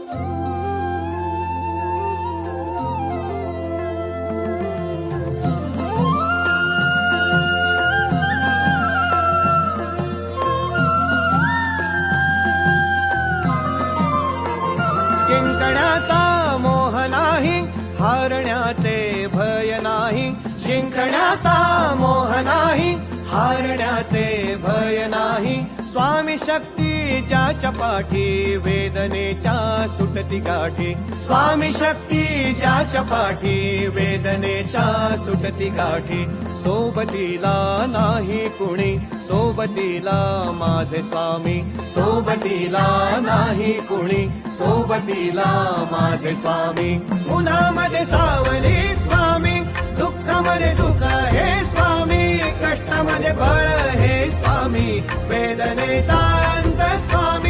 जिंकण्याचा मोह नाही, हारण्याचे भय नाही. जिंकण्याचा मोह नाही, हारण्याचे भय नाही. स्वामी शक्ती ज्याच्या पाठी, वेदनेच्या सुटती गाठी. स्वामी शक्ती ज्याच्या पाठी, वेदनेच्या सुटती गाठी. सोबतीला नाही कुणी, सोबतीला माझे स्वामी. सोबतीला नाही कुणी, सोबतीला माझे स्वामी. उन्हामध्ये सावली स्वामी, दुःखामध्ये सुख हे स्वामी. कष्टामध्ये बळ हे स्वामी, वेदनेचा अंत स्वामी.